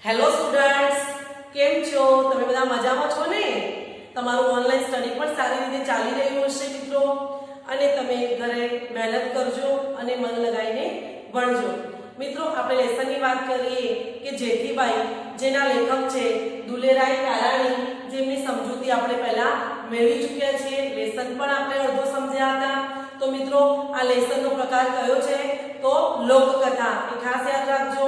Hello students, કેમ છો? તમે બધા મજામાં છો ને? તમારું ઓનલાઈન સ્ટડી પણ સારી રીતે ચાલી રહ્યું હશે મિત્રો, અને તમે ઘરે મહેનત કરજો અને મન લગાવીને ભણજો. મિત્રો, આપણે લેસનની વાત કરીએ કે જેઠીબાઈ, જેના લેખક છે દુલેરાય કારાણી, જેમની સમજૂતી આપણે પહેલા મેળવી ચૂક્યા છીએ. લેસન પણ આપણે અડધો સમજ્યા હતા. તો મિત્રો, આ લેસનનો પ્રકાર કયો છે? તો લોકકથા. એ ખાસ યાદ રાખજો.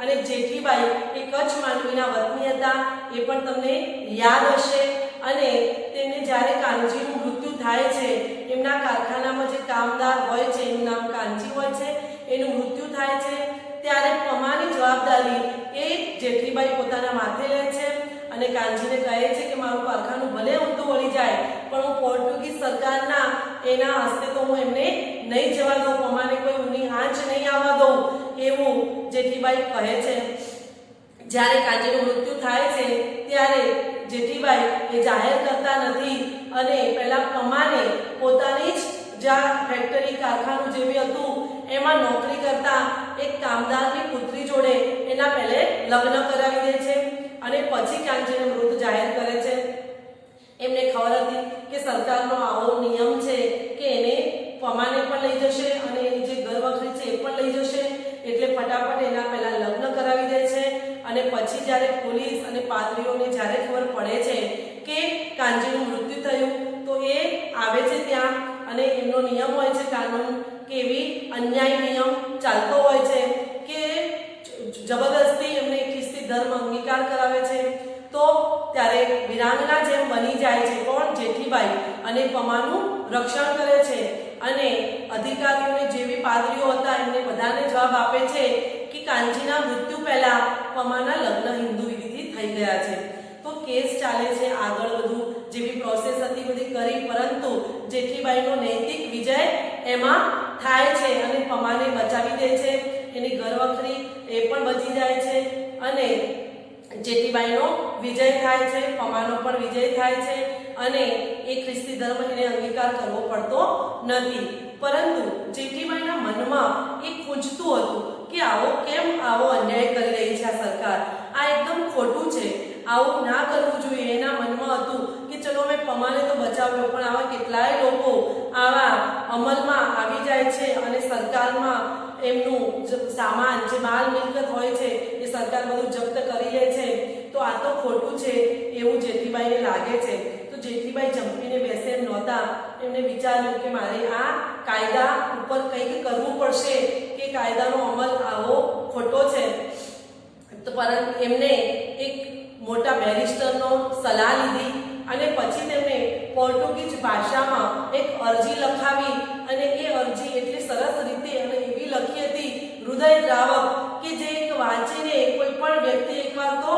અને જેઠીબાઈ એ કચ્છ માંડવીના વતની હતા, એ પણ તમને યાદ હશે. અને તેમને જ્યારે કાનજીનું મૃત્યુ થાય છે, એમના કારખાનામાં જે કામદાર હોય છે, એનું નામ કાનજી હોય છે, એનું મૃત્યુ થાય છે, ત્યારે પમાની જવાબદારી એ જેઠીબાઈ પોતાના માથે લે છે અને કાનજીને કહે છે કે મારું કારખાનું ભલે ઊંધું વળી જાય, પણ હું પોર્ટુગીઝ સરકારના એના હસ્તે તો હું એમને નહીં જવા દઉં, પમાને કોઈ ઊની આંચ નહીં આવવા દઉં, એવું જેઠીબાઈ કહે છે. જ્યારે કાનજીનું મૃત્યુ થાય છે ત્યારે જેઠીબાઈ એ જાહેર કરતા નથી અને પહેલા પમાને પોતાની જ જ્યાં ફેક્ટરી કારખાનું જે બી હતું એમાં નોકરી કરતા એક કામદારની પુત્રી જોડે એના પહેલે લગ્ન કરાવી દે છે અને પછી કાનજીને મૃત જાહેર કરે છે. એમને ખબર હતી કે સરકારનો આવો નિયમ છે કે એને પમાને પણ લઈ જશે અને એની જે ઘરવખરી છે એ પણ લઈ જશે, એટલે ફટાફટ એના પહેલા લગ્ન કરાવી દે છે. અને પછી જ્યારે પોલીસ અને પાદરીઓને જ્યારે ખબર પડે છે કે કાનજીનું મૃત્યુ થયું, તો એ આવે છે ત્યાં અને એમનો નિયમ હોય છે, કાનૂન કે એવી અન્યાય નિયમ ચાલતો હોય છે કે જબરદસ્તી એમને ખ્રિસ્તી ધર્મ અંગીકાર કરાવે છે. તો ત્યારે વિરાંગના જેમ બની જાય છે કોણ? જેઠીબાઈ, અને પમાનું રક્ષણ કરે છે. અને અધિકારીઓને જે બી પાદરીઓ હતા એમને બધાને જવાબ આપે છે કે કાનજીના મૃત્યુ પહેલા પમાના લગ્ન હિન્દુ વિધિથી થઈ ગયા છે. તો કેસ ચાલે છે આગળ, બધું જે બી પ્રોસેસ હતી બધી કરી, પરંતુ જેઠીબાઈનો નૈતિક વિજય એમાં થાય છે અને પમાને બચાવી દે છે. એની ઘરવખરી એ પણ બચી જાય છે અને જેઠીબાઈનો વિજય થાય છે, પમાનો પણ વિજય થાય છે અને એ ખ્રિસ્તી ધર્મ એને અંગીકાર કરવો પડતો નથી. પરંતુ જેઠીબાઈના મનમાં એ ખૂંચતું હતું કે આવો કેમ આવો અન્યાય કરી રહી છે આ સરકાર, આ એકદમ ખોટું છે, આવું ના કરવું જોઈએ. એના મનમાં હતું કે ચલો મેં પમાને તો બચાવ્યો, પણ આવા કેટલાય લોકો આવા અમલમાં આવી જાય છે અને સરકારમાં એમનું સામાન જે માલ મિલકત હોય છે એ સરકાર બધું જપ્ત કરી લે છે, તો આ તો ખોટું છે એવું જેઠીબાઈને લાગે છે. તો જેઠીબાઈ જંપીને બેસે એમ નહોતા. એમને વિચાર્યું કે મારે આ કાયદા ઉપર કંઈક કરવું પડશે કે કાયદાનો અમલ આવો ખોટો છે. તો પરંતુ એમને એક મોટા બેરિસ્ટરનો સલાહ લીધી અને પછી તેમણે પોર્ટુગીઝ ભાષામાં એક અરજી લખાવી અને એ અરજી એટલી સરસ રીતે અને એવી લખી હતી, હૃદયદ્રાવક, કે જે એક વાંચીને કોઈ પણ વ્યક્તિ એકવાર તો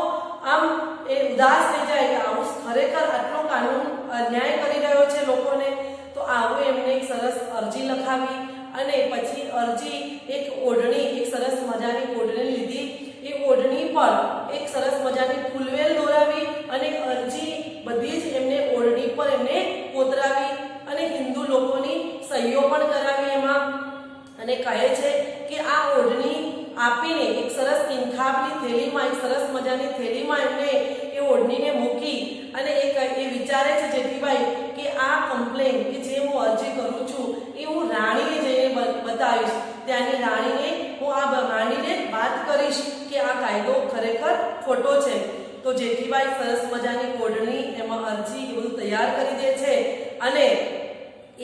આમ એ ઉદાસ થઈ જાય કે આવું ખરેખર આટલો કાનૂન અન્યાય કરી રહ્યો છે લોકોને. તો આવું એમને એક સરસ અરજી લખાવી અને પછી અરજી એક ઓઢણી, એક સરસ મજાની ઓઢણી લીધી. એ ઓઢણી પર એક સરસ મજાની ફૂલવેલ દોરાવી અને અરજી બધી જ એમને ઓઢણી પર એમને કોતરાવી અને હિન્દુ લોકોની સહીઓ પણ કરાવી એમાં. અને કહે છે કે આ ઓઢણી આપીને એક સરસ ઇન્ખાબની થેલીમાં, એક સરસ મજાની થેલીમાં એમને એ ઓઢણીને મૂકી અને એ વિચારે છે જેઠીબાઈ કે આ કમ્પ્લેન કે જે હું અરજી કરું છું એ હું રાણીને જઈને બતાવીશ, ત્યાંની રાણીને હું આ રાણીને વાત કરીશ કે આ કાયદો ખરેખર ખોટો છે. તો જેઠીબાઈ સરસ મજાની ઓઢણી, એમાં અરજી એ બધું તૈયાર કરી દે છે અને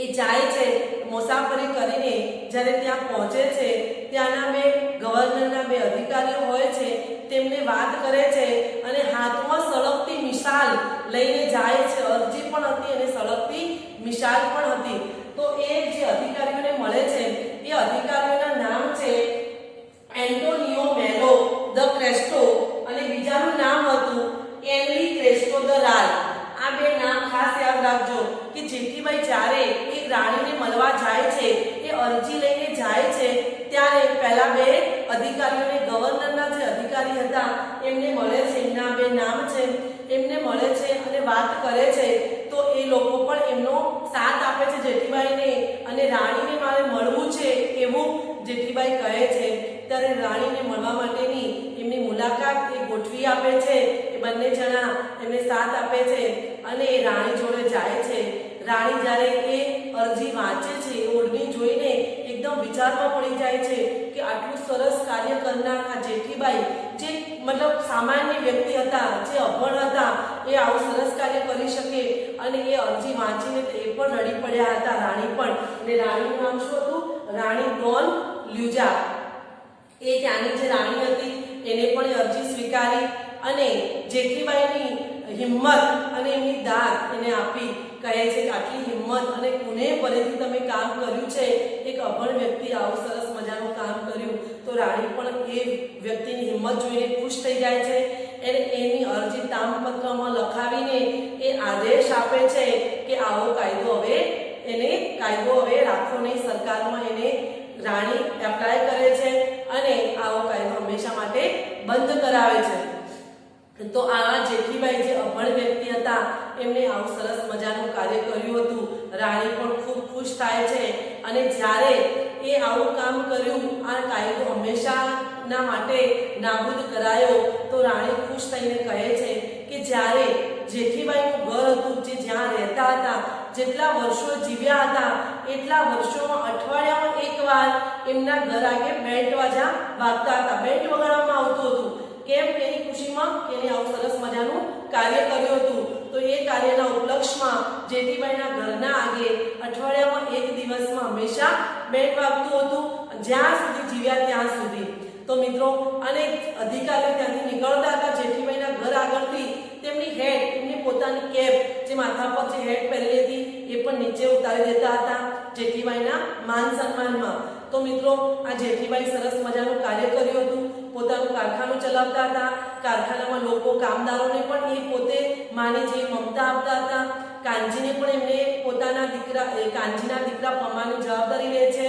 એ જાય છે મુસાફરી કરીને. જ્યારે ત્યાં પહોંચે છે ત્યાંના બે ગવર્નરના બે અધિકારીઓ હોય છે, તેમને વાત કરે છે અને હાથમાં સળગતી મિસાલ લઈને જાય છે. અરજી પણ હતી અને સળગતી મિસાલ પણ હતી. તો એ જે અધિકારીઓને મળે છે એ અધિકારીઓના નામ છે એન્ટોનિયો મેલો દ ક્રેસ્ટો અને બીજાનું નામ હતું એનલી ક્રેસ્ટો દ રાલ. આ બે નામ ખાસ યાદ રાખજો કે જેઠીબાઈ જ્યારે એ રાણીને મળવા જાય છે, એ અરજી લઈને જાય છે, ત્યારે પહેલા બે અધિકારીઓને, ગવર્નરના જે અધિકારી હતા એમને મળે છે, એમના બે નામ છે, એમને મળે છે અને વાત કરે છે. તો એ લોકો પણ એમનો સાથ આપે છે જેઠીબાઈને અને રાણીને મારે મળવું છે એવું જેઠીબાઈ કહે છે. ત્યારે રાણીને મળવા માટેની એમની મુલાકાત એ ગોઠવી આપે છે, એ બંને જણા એમને સાથ આપે છે અને એ રાણી જોડે જાય છે. રાણી જ્યારે એ અરજી વાંચે છે, ઓઢણી જોઈને એકદમ વિચારમાં પડી જાય છે કે આટલું સરસ કાર્ય કરનાર આ જેઠીબાઈ, જે મતલબ સામાન્ય વ્યક્તિ હતા, જે અભણ હતા, એ આવું સરસ કાર્ય કરી શકે. અને એ અરજી વાંચીને એ પણ રડી પડ્યા હતા, રાણી પણ. અને રાણીનું નામ શું હતું? રાણી ડોન લ્યુઝા. એ ત્યાંની જે રાણી હતી એને પણ એ અરજી સ્વીકારી અને જેઠીબાઈની હિંમત અને એમની દાદ એને આપી. કહે છે કે આટલી હિંમત અને કોને ફરીથી તમે કામ કર્યું છે, એક અભણ વ્યક્તિ આવું સરસ મજાનું કામ કર્યું. તો રાણી પણ એ વ્યક્તિની હિંમત જોઈને ખુશ થઈ જાય છે. એને એની અરજી તામપત્રમાં લખાવીને એ આદેશ આપે છે કે આવો કાયદો હવે રાખો નહીં સરકારમાં. એને રાણી એપ્લાય કરે છે અને આવો કાયદો હંમેશા માટે બંધ કરાવે છે. તો આ જેઠીબાઈ જે અભણ વ્યક્તિ હતા એમને આવું સરસ મજાનું કાર્ય કર્યું હતું. રાણી પણ ખૂબ ખુશ થાય છે અને જ્યારે એ આવું કામ કર્યું, આ કાયદો હંમેશાના માટે નાબૂદ કરાયો, તો રાણી ખુશ થઈને કહે છે કે જ્યારે જેઠીબાઈનું ઘર હતું, જે જ્યાં રહેતા હતા, જેટલા વર્ષો જીવ્યા હતા એટલા વર્ષોમાં અઠવાડિયામાં એકવાર એમના ઘર આગળ બેન્ડ વાજા વાગતા હતા, બેન્ડ વગાડવામાં આવતું હતું. કેમ? એની ખુશીમાં કે એને આવું સરસ મજાનું કાર્ય કર્યું હતું. તો એ કાર્યના ઉપલક્ષમાં જેઠીબાઈના ઘરના આગે અઠવાડિયામાં એક દિવસમાં હંમેશા બેન્ડ વાગતું હતું, જ્યાં સુધી જીવ્યા ત્યાં સુધી. તો મિત્રો, અને અધિકારીઓ ત્યાંથી નીકળતા હતા જેઠીબાઈના ઘર આગળથી, તેમની હેડ, એમની પોતાની કેપ, જે માથા પર જે હેડ પહેરેલી હતી, એ પણ નીચે ઉતારી દેતા હતા જેઠીબાઈના માન સન્માનમાં. તો મિત્રો, આ જેઠીબાઈ સરસ મજાનું કાર્ય કર્યું હતું. પોતાનું કારખાનું ચલાવતા હતા. કારખાનામાં લોકો, કામદારોને પણ એ પોતે માની જે મમતા આપતા હતા. કાનજીને પણ એમને પોતાના કાનજીના દીકરા પમાની જવાબદારી લે છે.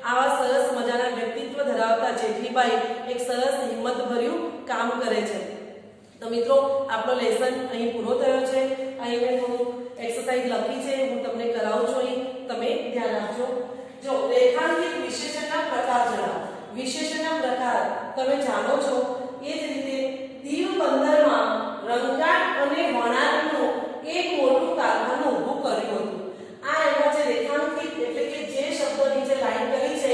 આવા સરસ મજાના વ્યક્તિત્વ ધરાવતા જેઠીબાઈ એક સરસ હિંમતભર્યું કામ કરે છે. તો મિત્રો, આપણો લેસન અહીં પૂરો થયો છે. અહીં મેં થોડું એક્સરસાઇઝ લખી છે, હું તમને કરાવું છું. અહીં તમે ધ્યાન આપજો. જો રેખાંકિત વિશેષણના પ્રકાર જણાવો. વિશેષણના પ્રકાર તમે જાણો છો એ જ રીતે દીવ બંદરમાં રંગાટ અને વણાટનું એક મોટું કારખાનું ઊભું કર્યું હતું. આ એમાં જે રેખાંકિત એટલે કે જે શબ્દની જે લાઈન કરી છે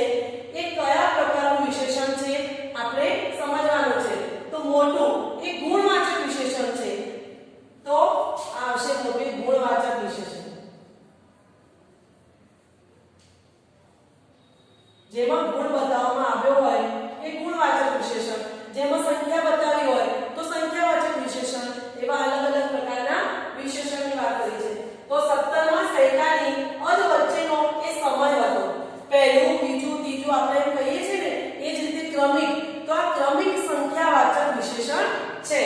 એ કયા પ્રકારનું વિશેષણ છે આપણે સમજવાનું છે. તો મોટું એ ગુણવાચક વિશેષણ છે, તો આવશે મોટું ગુણવાચક વિશેષણ. જેમાં ગુણ બતાવવામાં આવ્યો હોય એ ગુણવાચક વિશેષણ, જેમાં સંખ્યા બતાવી હોય તો સંખ્યાવાચક વિશેષણ. એવા અલગ અલગ પ્રકારના વિશેષણની વાત કરી છે. તો 17મા સૈકાની અધ વચ્ચેનો એ સમય હતો. પહેલું, બીજું, ત્રીજું આપણે એમ કહીએ છીએ ને, એ જ રીતે ક્રમિક. તો આ ક્રમિક સંખ્યાવાચક વિશેષણ છે.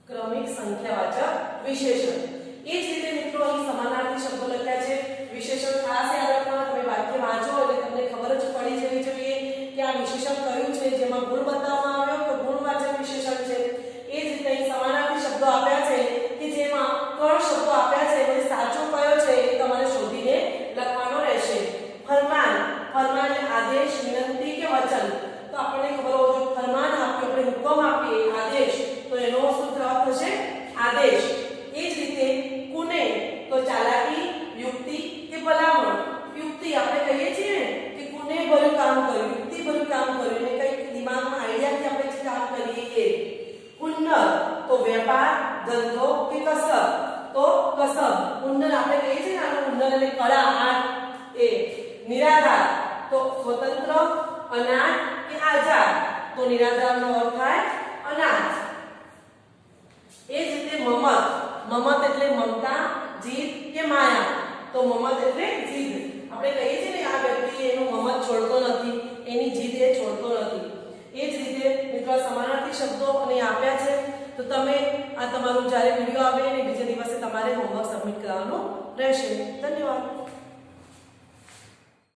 ક્રમિક સંખ્યાવાચક વિશેષણ. એ જ રીતે મિત્રો, અહીં સમાનાર્થી શબ્દો લખ્યા છે. વિશેષણ ખાસ યાદ રાખવાના. તમે વાક્ય વાંચો એટલે તમને ખબર જ પડી જવી જોઈએ કે આ વિશેષણ કયું છે, જેમાં ગુણ બતાવવામાં આવ્યો તો ગુણવાચક વિશેષણ છે. એ જ રીતે અહીં સમાનાર્થી શબ્દો આપ્યા છે કે જેમાં 3 શબ્દો આપ્યા છે, એમાંથી સાચો કયો છે એ તમારે શોધીને લખવાનો રહેશે. ફરમાન. ફરમાન એટલે આદેશ, વિનંતી કે વચન. તો આપણને ખબર હોવું જોઈએ, ફરમાન આપ્યું, આપણે હુકમ આપીએ, આદેશ, તો એનો સૂત્ર થશે આદેશ. એ જ રીતે કુને, તો ચાલાકી, યુક્તિ કે ભલામણ. યુક્તિ આપણે કહીએ છીએ ને કે કુને ભર્યું કામ કર્યું, યુક્તિ ભર્યું કામ કર્યું, એટલે કઈ દિમાગમાં આઈડિયાથી આપણે જે કામ કરીએ એ. હુન્નર, તો વેપાર, ધંધો કે કસબ. તો કસબ. હુન્નર આપણે કહીએ છીએ ને, આનો હુન્નર એટલે કળા, આર્ટ એ. નિરાધાર, તો સ્વતંત્ર, અનાથ કે આઝાદ. તો નિરાધારનો અર્થ થાય અનાથ. એ જ રીતે મમત. મમત એટલે મમતા, જીદ કે માયા. તો મમત એટલે જીદ. આપણે કહીએ છીએ ને, આ વ્યક્તિ એનું મમત છોડતો નથી, એની જીદ એ છોડતો નથી. એ જ રીતે મિત્રો, સમાનાર્થી શબ્દો અને આપ્યા છે. તો તમે આ તમારું જ્યારે વિડીયો આવે ને બીજા દિવસે તમારે હોમવર્ક સબમિટ કરવાનું રહેશે. ધન્યવાદ.